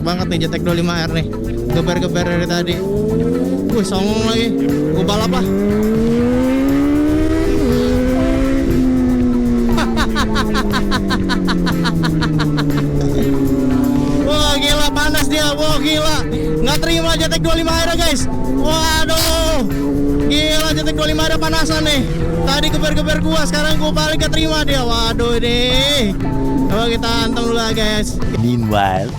banget nih Jetek 25R nih. Geber-geber dari tadi. Wih, songong lagi. Gue balap lah. Wah, gila panas dia. Wah, gila. Nggak terima Jetek 25R guys. Waduh. Gila Jetek 25R panasan nih. Tadi geber-geber gua, sekarang gua balik gak terima dia. Waduh ini. Coba kita hantam dulu lah guys. Meanwhile,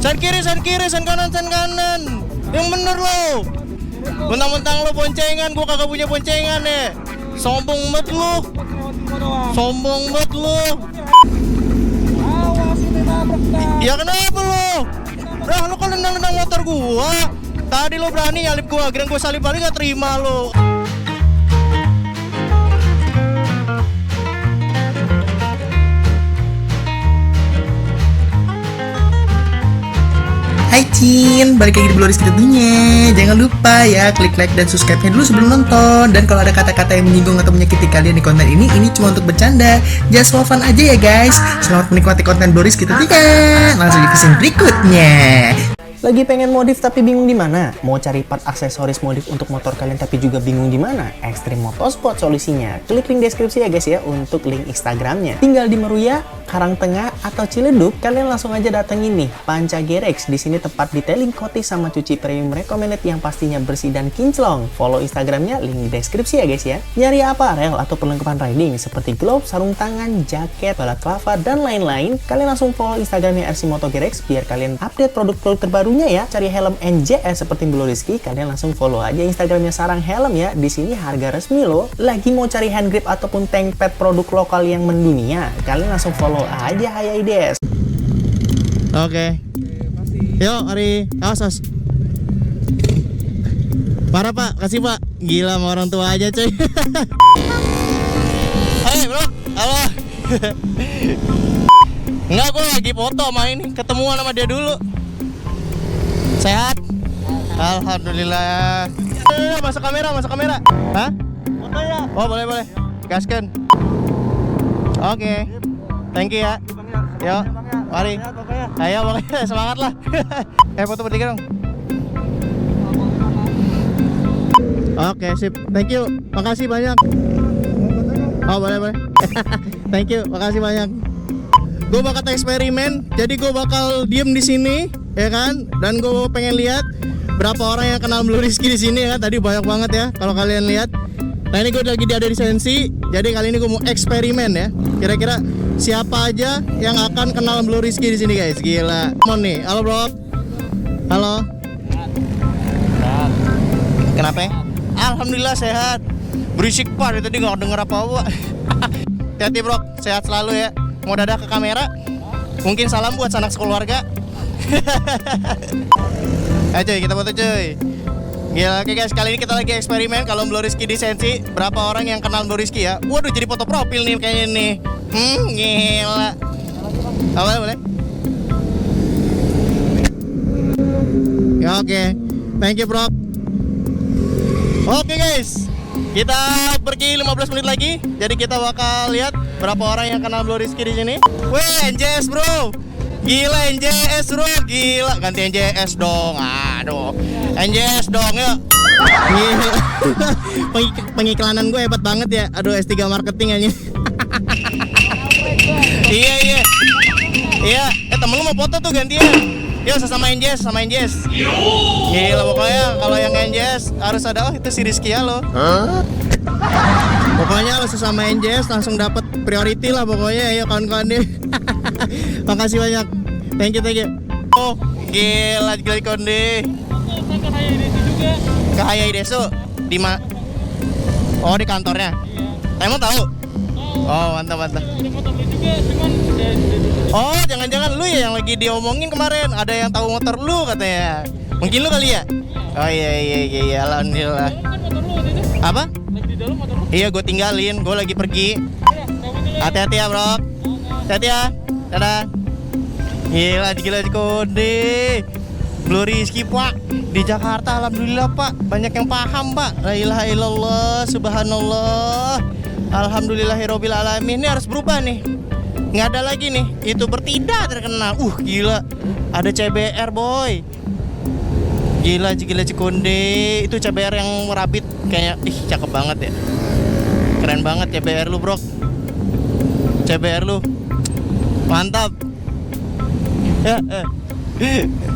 Sen kiri, sen kanan, sen kanan. Yang bener lo. Mentang-mentang lo boncengan, gua kagak punya boncengan ya. Sombong banget lo. Sombong banget lo. Ya kenapa lo? Lah lo kan nendang-nendang motor gua. Tadi lo berani nyalip gua, kira gua salip balik gak terima lo. Hai Cin, balik lagi di Bloriski tentunya. Jangan lupa ya klik like dan subscribe-nya dulu sebelum nonton. Dan kalau ada kata-kata yang menyinggung atau menyakiti kalian di konten ini cuma untuk bercanda. Just for fun aja ya guys. Selamat menikmati konten Bloriski tentunya. Langsung di scene berikutnya. Lagi pengen modif tapi bingung di mana? Mau cari part aksesoris modif untuk motor kalian tapi juga bingung di mana? Extreme Motorsport solusinya. Klik link deskripsi ya guys ya untuk link Instagramnya. Tinggal di Meruya, Karangtengah atau Ciledug, kalian langsung aja datengin nih Panca Gerex. Di sini tempat detailing coating sama cuci premium recommended yang pastinya bersih dan kinclong. Follow Instagramnya, link di deskripsi ya guys ya. Nyari aparel atau perlengkapan riding seperti glove, sarung tangan, jaket, balaclava dan lain-lain, kalian langsung follow Instagramnya RC Moto Gerex biar kalian update produk-produk terbarunya ya. Cari helm NJS seperti Bloriski, kalian langsung follow aja Instagramnya Sarang Helm ya. Di sini harga resmi loh. Lagi mau cari hand grip ataupun tank pad produk lokal yang mendunia, kalian langsung follow aja Hayaides. Oke. Yuk, Ari. Awas. Parah Pak, kasih Pak. Gila sama orang tua aja cuy. Hai bro, halo. Enggak, gue lagi foto sama ini. Ketemuan sama dia dulu. Sehat? Alhamdulillah. Masuk kamera. Hah? Foto ya? Oh boleh. Gaskan. Oke. Thank you ya. Yuk, mari. Ayo pokoknya semangat lah. Foto bertiga dong. Oke, sip. Thank you. Makasih banyak. Oh, boleh. Thank you. Makasih banyak. Gue bakal eksperimen. Jadi gue bakal diem di sini, ya kan? Dan gue pengen lihat berapa orang yang kenal Bloriski di sini ya kan? Tadi banyak banget ya kalau kalian lihat. Nah, ini gue lagi ada di Sensi. Jadi kali ini gue mau eksperimen ya. Kira-kira siapa aja yang akan kenal Bloriski di sini guys? Gila. Mon nih. Halo, Bro. Halo. Kenapa? Alhamdulillah sehat. Berisik Pak, tadi nggak denger apa-apa. Hati-hati Bro, sehat selalu ya. Mau dadah ke kamera. Mungkin salam buat sanak sekeluarga. Ayo cuy, kita foto cuy. Gila, oke guys, kali ini kita lagi eksperimen kalau Bloriski di Sensi. Berapa orang yang kenal Bloriski ya? Waduh, jadi foto profil nih kayaknya nih. Gila. Boleh. Ya oke. Thank you bro. Oke guys, kita pergi 15 menit lagi. Jadi kita bakal lihat berapa orang yang kenal Bloriski di sini. Weh, NJS bro. Gila NJS bro, gila. Ganti NJS dong. Aduh. NJS dong yuk. Gila. Pengiklanan gue hebat banget ya. Aduh, S3 marketing aja. Iya. Iya, temen lu mau foto tuh gantian. Yuk sesama NJS. Gila pokoknya kalau yang NJS harus ada itu si Rizky ya lo. Pokoknya lo sesama NJS langsung dapat priority lah pokoknya. Ayo kawan-kawan deh. Makasih banyak. Thank you. Oh, gila Konde. Ke Hayaides di Oh, di kantornya. Emang tahu? Oh, mantap. Oh, jangan-jangan lu ya yang lagi diomongin kemarin. Ada yang tahu motor lu katanya. Mungkin lu kali ya? Oh iya, alhamdulillah. Apa? Iya, gue tinggalin. Gue lagi pergi. Hati-hati ya, bro. Hati-hati ya. Dadah. Gila Konde. Bloriski Pak. Di Jakarta alhamdulillah Pak. Banyak yang paham Pak. La ilaha illallah, subhanallah. Alhamdulillahirabbil alamin. Ini harus berubah nih. nggak ada lagi nih YouTuber tidak terkenal. Gila. Ada CBR boy. Gila Cikonde. Itu CBR yang merabit kayak cakep banget ya. Keren banget CBR lu, bro. CBR lu. Mantap.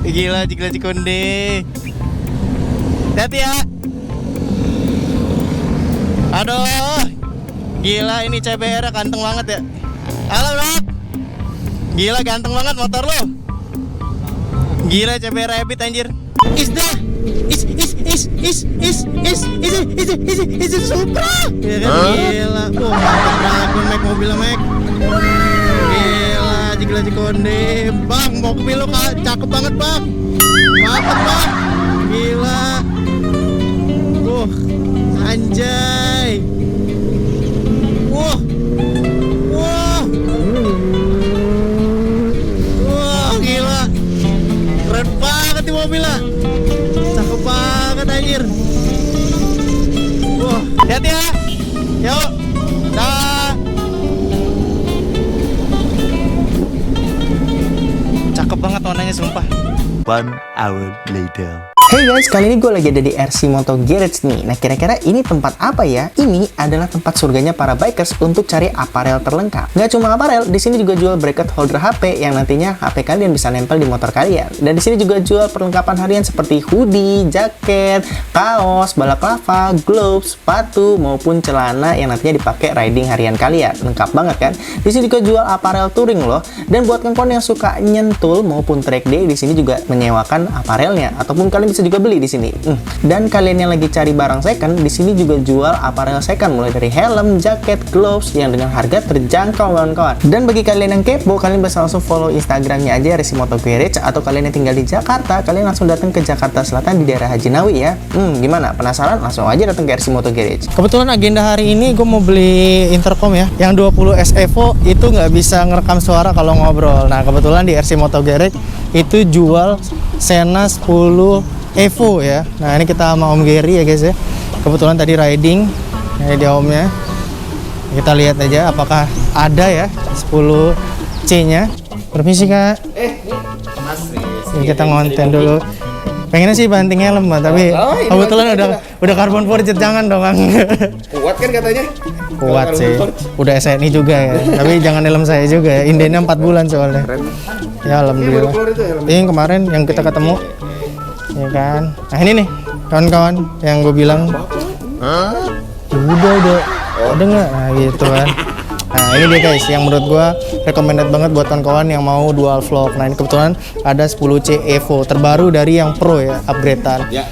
Gila Cikonde. Hati ya. Aduh. Gila ini CBR ganteng banget ya. Halo, bro. Gila ganteng banget motor lo. Gila CBR Rabbit anjir. Is Supra. Ya kan gila. Mantap banget Mac, mobilnya Mac. Gila Cikonde. Bang, mobil lo cakep banget, Bang. Mantap, Bang. Gila. Anjay. Gila. Keren banget di mobilnya. Cakep banget anjir. Hati ya. Yuk. Dah. Cakep banget warnanya sumpah. 1 hour later. Hey guys, kali ini gue lagi ada di RC Moto Garage nih. Nah, kira-kira ini tempat apa ya? Ini adalah tempat surganya para bikers untuk cari aparel terlengkap. Nggak cuma aparel, di sini juga jual bracket holder HP yang nantinya HP kalian bisa nempel di motor kalian. Dan di sini juga jual perlengkapan harian seperti hoodie, jaket, kaos, balaclava, gloves, sepatu, maupun celana yang nantinya dipakai riding harian kalian. Lengkap banget kan? Di sini juga jual aparel touring loh. Dan buat kawan-kawan yang suka nyentul maupun track day, di sini juga menyewakan aparelnya ataupun kalian bisa juga beli di sini. Dan kalian yang lagi cari barang second, di sini juga jual aparel second mulai dari helm, jaket, gloves yang dengan harga terjangkau kawan-kawan. Dan bagi kalian yang kepo, kalian bisa langsung follow Instagramnya aja RC Moto Garage, atau kalian yang tinggal di Jakarta, kalian langsung datang ke Jakarta Selatan di daerah Haji Nawi ya. Gimana? Penasaran? Langsung aja datang ke RC Moto Garage. Kebetulan agenda hari ini gue mau beli intercom ya, yang 20S Evo itu nggak bisa ngerekam suara kalau ngobrol. Nah kebetulan di RC Moto Garage itu jual Sena 10 Evo ya. Nah ini kita sama Om Gary ya guys ya. Kebetulan tadi riding, ini dia Omnya. Kita lihat aja apakah ada ya 10C nya. Permisi kak. Ini kita ngonten dulu. Pengennya sih banting helm tapi kebetulan udah carbon forged, jangan dong. Kuat kan katanya? Kuat sih. Udah SNI juga ya. Tapi jangan helm saya juga ya. Indenya 4 bulan soalnya. Ya alhamdulillah. Ini kemarin yang kita ketemu. Ya kan. Nah ini nih kawan-kawan yang gue bilang. Udah nggak? Nah gitu kan. Nah ini dia guys yang menurut gue recommended banget buat kawan-kawan yang mau dual vlog. Nah ini kebetulan ada 10C Evo terbaru dari yang Pro ya, upgradean. Ya.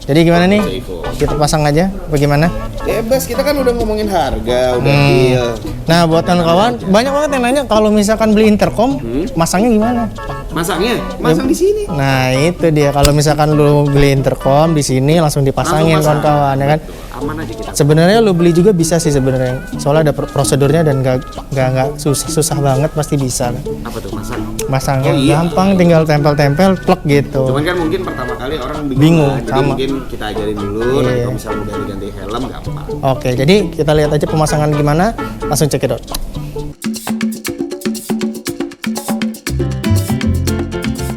Jadi gimana nih? Kita pasang aja bagaimana? Bebas, kita kan udah ngomongin harga, udah deal. Nah buat kawan-kawan banyak banget yang nanya kalau misalkan beli intercom masangnya gimana? Masangnya? Masang di sini. Nah itu dia, kalau misalkan lu beli intercom di sini langsung dipasangin kawan-kawan ya kan. Aman aja kita. Sebenarnya lu beli juga bisa sih sebenarnya. Soalnya ada prosedurnya dan nggak susah banget, pasti bisa. Apa tuh masang? Masangnya gampang, tinggal tempel-tempel plug gitu. Cuman kan mungkin pertama kali orang bingung jadi sama. mungkin kita ajarin dulu, nanti kalau misalnya udah diganti helm gampang. Oke, jadi kita lihat aja pemasangan gimana, langsung check it out.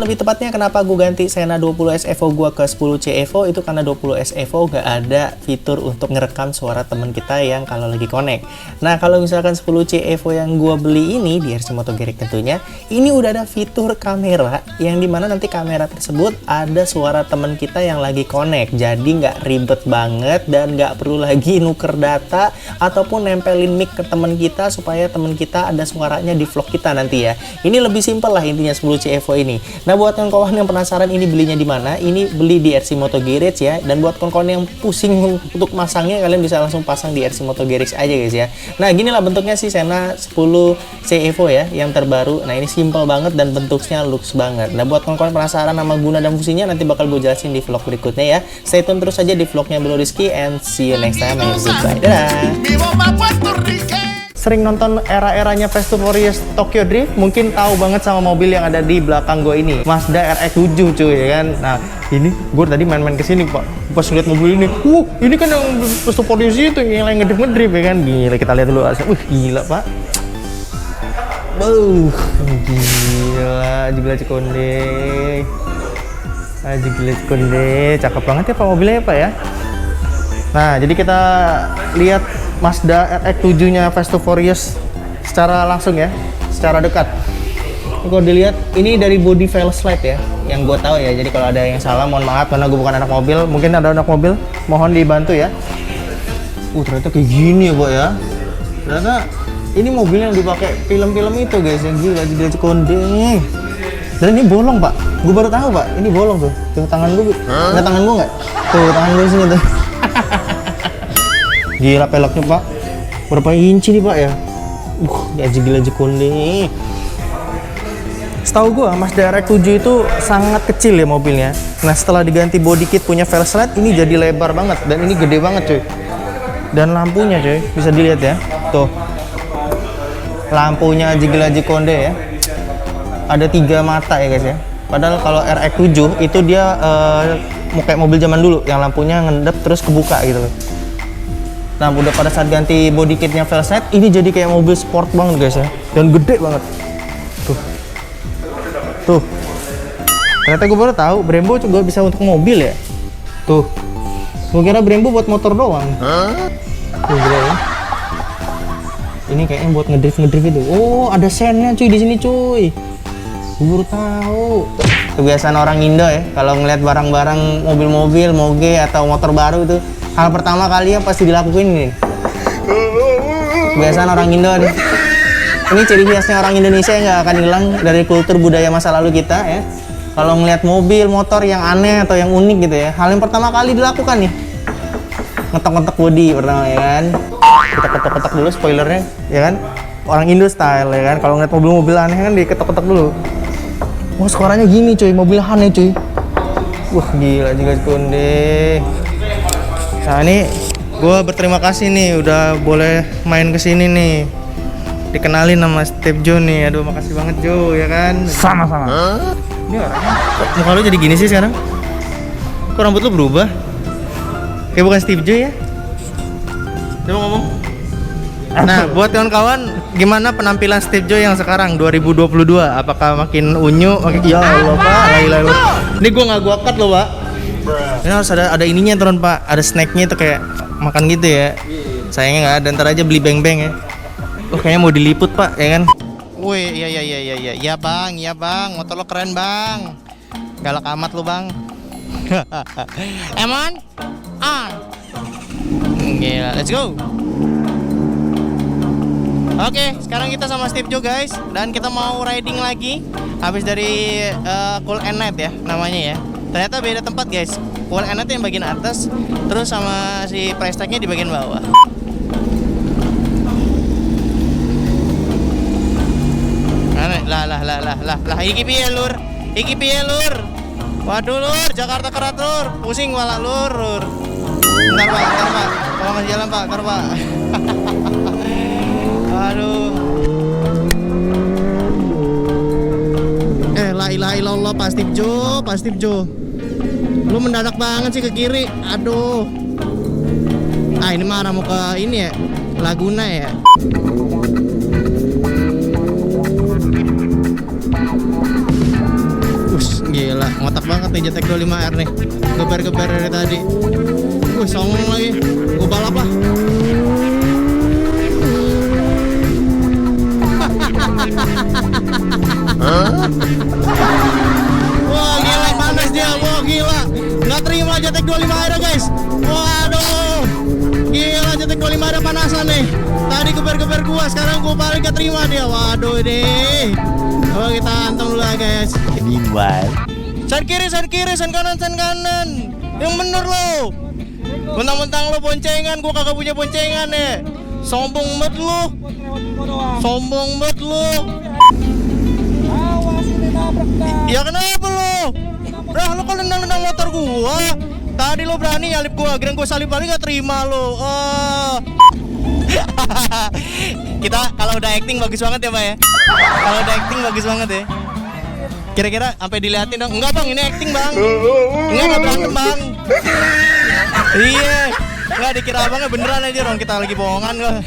Lebih tepatnya kenapa gue ganti Sena 20S Evo gue ke 10C Evo itu karena 20S Evo gak ada fitur untuk ngerekam suara teman kita yang kalau lagi connect. Nah kalau misalkan 10C Evo yang gue beli ini di RC Moto Garage tentunya ini udah ada fitur kamera yang dimana nanti kamera tersebut ada suara teman kita yang lagi connect, jadi nggak ribet banget dan nggak perlu lagi nuker data ataupun nempelin mic ke teman kita supaya teman kita ada suaranya di vlog kita nanti ya. Ini lebih simpel lah intinya 10C Evo ini. Nah buat kawan-kawan yang penasaran ini belinya di mana, ini beli di RC Moto Garage ya. Dan buat kawan-kawan yang pusing untuk masangnya, kalian bisa langsung pasang di RC Moto Garage aja guys ya. Nah gini lah bentuknya sih Sena 10C Evo ya, yang terbaru. Nah ini simple banget dan bentuknya looks banget. Nah buat kawan-kawan penasaran sama guna dan fungsinya, nanti bakal gue jelasin di vlog berikutnya ya. Stay tune terus aja di vlognya Bro Rizky, and see you next time. Goodbye. Dadah. Sering nonton era-eranya Fast and Furious Tokyo Drift, mungkin tahu banget sama mobil yang ada di belakang gue ini, Mazda RX-7 cuy ya kan. Nah ini gue tadi main-main kesini pak, pas lihat mobil ini, ini kan yang Fast and Furious itu yang ngedrift ya kan. Gila, kita lihat dulu. Gila pak. Gila, gila Cikonde. Gila Cikonde, cakep banget ya Pak mobilnya ya Pak ya. Nah, jadi kita lihat Mazda RX-7-nya Fast and Furious secara langsung ya, secara dekat. Kalau dilihat ini dari body fail slide ya, yang gue tahu ya. Jadi kalau ada yang salah mohon maaf karena gue bukan anak mobil. Mungkin ada anak mobil, mohon dibantu ya. Ternyata kayak gini ya Pak ya. Ternyata ini mobil yang dipakai film-film itu guys, yang gila Cikonde. Dan ini bolong Pak, gue baru tahu Pak, ini bolong tuh. Tuh tangan gue, nggak tangan gue nggak? Tuh tangan gue sini tuh. Gila peleknya Pak, berapa inci nih Pak ya? Gila Cikonde. Setahu gue Mazda RX-7 itu sangat kecil ya mobilnya. Nah setelah diganti body kit punya fail slide, ini jadi lebar banget dan ini gede banget cuy. Dan lampunya cuy, bisa dilihat ya, tuh. Lampunya gila Cikonde ya. Ada 3 mata ya guys ya. Padahal kalau RX-7 itu dia kayak mobil zaman dulu yang lampunya ngendap terus kebuka gitu loh. Nah udah pada saat ganti body kitnya fail slide, ini jadi kayak mobil sport banget guys ya. Dan gede banget. Tuh. Ternyata gue baru tahu Brembo juga bisa untuk mobil ya. Tuh. Gue kira Brembo buat motor doang. Tuh gila ya. Ini kayaknya buat ngedrift itu. Oh, ada sennya cuy di sini cuy. Gue baru tahu. Kebiasaan orang Indo ya, kalau ngeliat barang-barang mobil-mobil, moge atau motor baru itu, hal pertama kali yang pasti dilakuin nih. Kebiasaan orang Indo nih. Ini ciri khasnya orang Indonesia yang nggak akan hilang dari kultur budaya masa lalu kita ya. Kalau ngeliat mobil, motor yang aneh atau yang unik gitu ya, hal yang pertama kali dilakukan nih, ngetok-ngetok body pertama ya kan. Kita ketok-ketok dulu spoilernya ya kan, orang Indo style ya kan. Kalau ngeliat mobil-mobil aneh kan diketok-ketok dulu. Wah suaranya gini cuy, mobil aneh cuy. Wah gila juga Cikonde. Nah ini gue berterima kasih nih udah boleh main kesini nih, dikenalin sama Steve Jo nih. Aduh makasih banget Jo ya kan. Sama-sama. Ini orangnya muka lu jadi gini sih sekarang. Kok rambut lu berubah? Kayak bukan Steve Jo ya. Coba ngomong. Nah, buat kawan-kawan, gimana penampilan Steve Jo yang sekarang 2022? Apakah makin unyu? Ya Allah, Pak. Ini gua cut loh, Pak. Ini harus ada ininya turun, Pak. Ada snacknya itu kayak makan gitu ya. Sayangnya nggak ada, ntar aja beli beng-beng ya. Kayaknya mau diliput, Pak, ya kan? Wih, iya. Ya, Bang. Motor lo keren, Bang. Galak amat lo, Bang. Emon? Gila, let's go. Oke, sekarang kita sama Steve Jo guys, dan kita mau riding lagi. Habis dari Cool and Night ya namanya ya. Ternyata beda tempat guys. Cool and Night yang bagian atas, terus sama si price tag-nya di bagian bawah. Lah, iki piye lur? Waduh lur, Jakarta Kerat lur, pusing malah lur. Bentar Pak, tolong kasih jalan Pak, Pak. Aduh. La ilaha illallah, Pak Steve Jo. Lu mendadak banget sih ke kiri. Aduh. Ini mah arah mau ke ini ya, Laguna ya. Gila, ngotak banget nih Jetek 25R nih. Geber-geber dari tadi. Songong lagi. Gua balap lah. Wah gila panas dia, wah gila. Nggak terima Jetek 25R guys. Waduh. Gila Jetek 25R panasan nih. Tadi geber-geber gua, sekarang gua balik gak terima dia. Waduh ini. Coba kita hantam dulu lah guys. Meanwhile, San kiri, san kanan. Yang bener lo. Mentang-mentang lo boncengan, gua kagak punya boncengan ya. Sombong banget lo. Ya kenapa lo? Lo kan nendang motor gua. Tadi lo berani nyalip gua, kira gua salip balik gak terima lo. Kita kalau udah acting bagus banget ya Pak ya. Kalau udah acting bagus banget ya. Kira-kira sampai diliatin dong. Enggak Bang, ini acting Bang. Enggak berantem Bang. Iya. Enggak dikira abangnya beneran aja dong, kita lagi bohongan kok.